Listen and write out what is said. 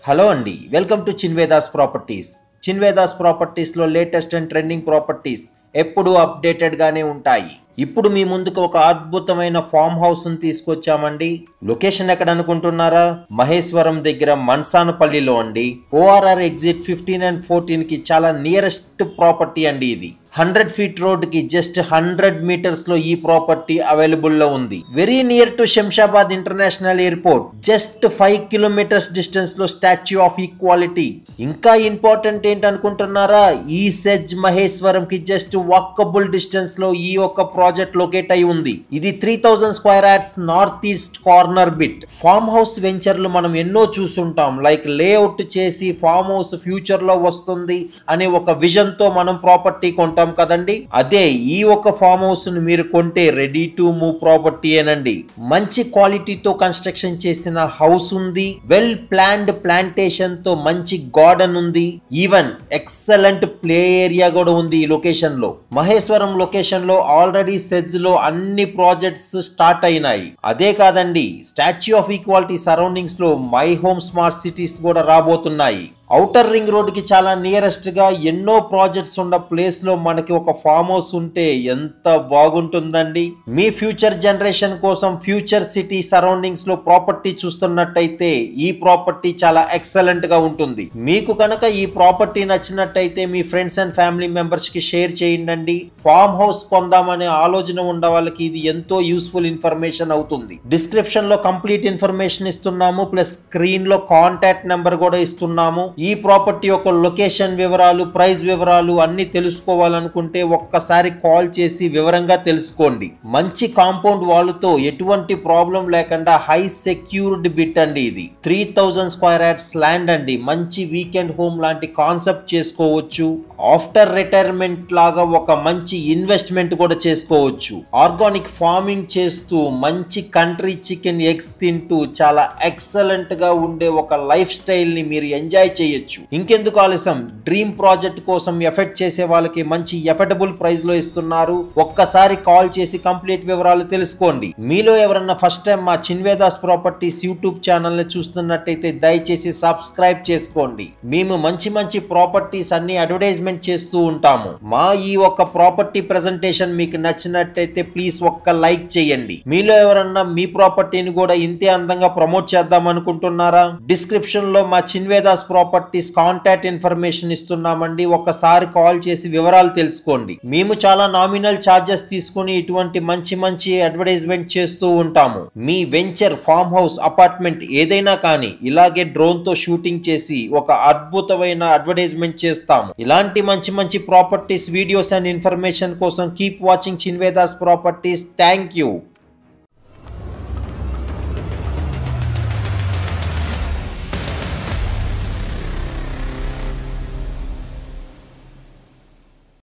Hello అండి, welcome to Chinvedas properties. చిన్వేదాస్ ప్రాపర్టీస్లో లేటెస్ట్ అండ్ ట్రెండింగ్ ప్రాపర్టీస్ ఎప్పుడూ అప్డేటెడ్గానే ఉంటాయి. ఇప్పుడు మీ ముందుకు ఒక అద్భుతమైన ఫామ్ హౌస్ను తీసుకొచ్చామండి. లొకేషన్ ఎక్కడ అనుకుంటున్నారా? మహేశ్వరం దగ్గర మన్సానపల్లిలో అండి. ఓఆర్ఆర్ ఎగ్జిట్ 15 and 14 కి చాలా నియరెస్ట్ ప్రాపర్టీ అండి. ఇది 100 feet రోడ్ కి జస్ట్ 100 meters లో ఈ ప్రాపర్టీ అవైలబుల్ లో ఉంది. Very near to Shamshabad international airport. Just 5 kilometers distance లో స్టాచ్యూ ఆఫ్ ఈక్వాలిటీ. ఇంకా ఇంపార్టెంట్ ఏంటనుకుంటున్నారా? ఈ సెజ్ మహేశ్వరం కి జస్ట్ వాకబుల్ డిస్టెన్స్ లో ఈ ఒక ప్రాజెక్ట్ లొకేట్ అయి ఉంది. ఇది 3000 square yards north east corner bit. Farm house వెంచర్లు మనం ఎన్నో చూసుంటాం. లైక్ లేఅవుట్ చేసి ఫామ్ హౌస్ ఫ్యూచర్ లో వస్తుంది అనే ఒక విజన్ తో మనం ప్రాపర్టీ కొంటాం కదండి. అదే ఈ ఒక ఫామ్ హౌస్ ను మీరు కొంటే రెడీ టు మూవ్ ప్రాపర్టీ ఏనండి. మంచి క్వాలిటీతో కన్స్ట్రక్షన్ చేసిన హౌస్ ఉంది. వెల్ ప్లాన్డ్ ప్లాంటేషన్ తో మంచి గార్డెన్ ఉంది. ఈవెన్ ఎక్సలెంట్ ప్లే ఏరియా కూడా ఉంది ఈ లొకేషన్ లో. మహేశ్వరం లొకేషన్ లో ఆల్రెడీ సెజ్ లో అన్ని ప్రాజెక్ట్స్ స్టార్ట్ అయినాయి. అదే కాదండి, స్టాచ్యూ ఆఫ్ ఈక్వాలిటీ సరౌండింగ్స్ లో మై హోమ్ స్మార్ట్ సిటీస్ కూడా రాబోతున్నాయి. ఔటర్ రింగ్ రోడ్ కి చాలా నియరెస్ట్ గా ఎన్నో ప్రాజెక్ట్స్ ఉన్న ప్లేస్ లో మనకి ఒక ఫామ్ హౌస్ ఉంటే ఎంత బాగుంటుందండి. మీ ఫ్యూచర్ జనరేషన్ కోసం ఫ్యూచర్ సిటీ సరౌండింగ్స్ లో ప్రాపర్టీ చూస్తున్నట్టయితే ఈ ప్రాపర్టీ చాలా ఎక్సలెంట్ గా ఉంటుంది. మీకు కనుక ఈ ప్రాపర్టీ నచ్చినట్టయితే మీ ఫ్రెండ్స్ అండ్ ఫ్యామిలీ మెంబర్స్ కి షేర్ చేయండి. ఫామ్ హౌస్ కొందామనే ఆలోచన ఉన్న వాళ్ళకి ఇది ఎంతో యూస్ఫుల్ ఇన్ఫర్మేషన్ అవుతుంది. డిస్క్రిప్షన్ లో కంప్లీట్ ఇన్ఫర్మేషన్ ఇస్తున్నాము, ప్లస్ స్క్రీన్ లో కాంటాక్ట్ నెంబర్ కూడా ఇస్తున్నాము. ఈ ప్రాపర్టీ యొక్క లొకేషన్ వివరాలు, ప్రైస్ వివరాలు అన్ని తెలుసుకోవాలనుకుంటే ఒక్కసారి కాల్ చేసి వివరంగా తెలుసుకోండి. మంచి కాంపౌండ్ వాల్తో ఎటువంటి ప్రాబ్లం లేకుండా హై సెక్యూర్డ్ బిట్ అండి. ఇది 3000 square yards ల్యాండ్ అండి. మంచి వీకెండ్ హోమ్ లాంటి కాన్సెప్ట్ చేసుకోవచ్చు. ఆఫ్టర్ రిటైర్మెంట్ లాగా ఒక మంచి ఇన్వెస్ట్మెంట్ కూడా చేసుకోవచ్చు. ఆర్గానిక్ ఫార్మింగ్ చేస్తూ మంచి కంట్రీ చికెన్ ఎగ్స్ తింటూ చాలా ఎక్సలెంట్ గా ఉండే ఒక లైఫ్ స్టైల్ ని మీరు ఎంజాయ్ చేయొచ్చు. ఇంకెందుకు ఆలస్యం, డ్రీమ్ ప్రాజెక్ట్ కోసం ఎఫెక్ట్ చేసే వాళ్ళకి మంచి ఎఫర్డబుల్ ప్రైస్ లో ఇస్తున్నారు. ఒక్కసారి కాల్ చేసి కంప్లీట్ వివరాలు తెలుసుకోండి. మీలో ఎవరన్నా ఫస్ట్ టైం మా చిన్వేదాస్ ప్రాపర్టీస్ యూట్యూబ్ ఛానల్ ని చూస్తున్నట్టయితే దయచేసి సబ్స్క్రైబ్ చేసుకోండి. మేము మంచి మంచి ప్రాపర్టీస్ అన్ని అడ్వర్టైజ్మెంట్ చేస్తూ ఉంటాము. మా ఈ ఒక్క ప్రాపర్టీ ప్రెజెంటేషన్ మీకు నచ్చినట్టయితే ప్లీజ్ ఒక్క లైక్ చేయండి. మీలో ఎవరన్నా మీ ప్రాపర్టీని కూడా ఇంతే అందంగా ప్రమోట్ చేద్దాం అనుకుంటున్నారా? డిస్క్రిప్షన్ లో మా చిన్వేదాస్ ప్రాపర్టీస్ కాంటాక్ట్ ఇన్ఫర్మేషన్ ఇస్తున్నామండి. ఒక్కసారి కాల్ చేసి వివరాలు తెలుసుకోండి. మేము చాలా నామినల్ ఛార్జెస్ తీసుకుని ఇటువంటి మంచి మంచి అడ్వర్టైజ్మెంట్ చేస్తూ ఉంటాము. మీ వెంచర్, ఫామ్ హౌస్, అపార్ట్మెంట్ ఏదైనా కానీ ఇలాగే డ్రోన్ తో షూటింగ్ చేసి ఒక అద్భుతమైన అడ్వర్టైజ్మెంట్ చేస్తాము. ఇలాంటి మంచి మంచి ప్రాపర్టీస్ వీడియోస్ అండ్ ఇన్ఫర్మేషన్ కోసం keep watching Chinvedas properties. Thank you.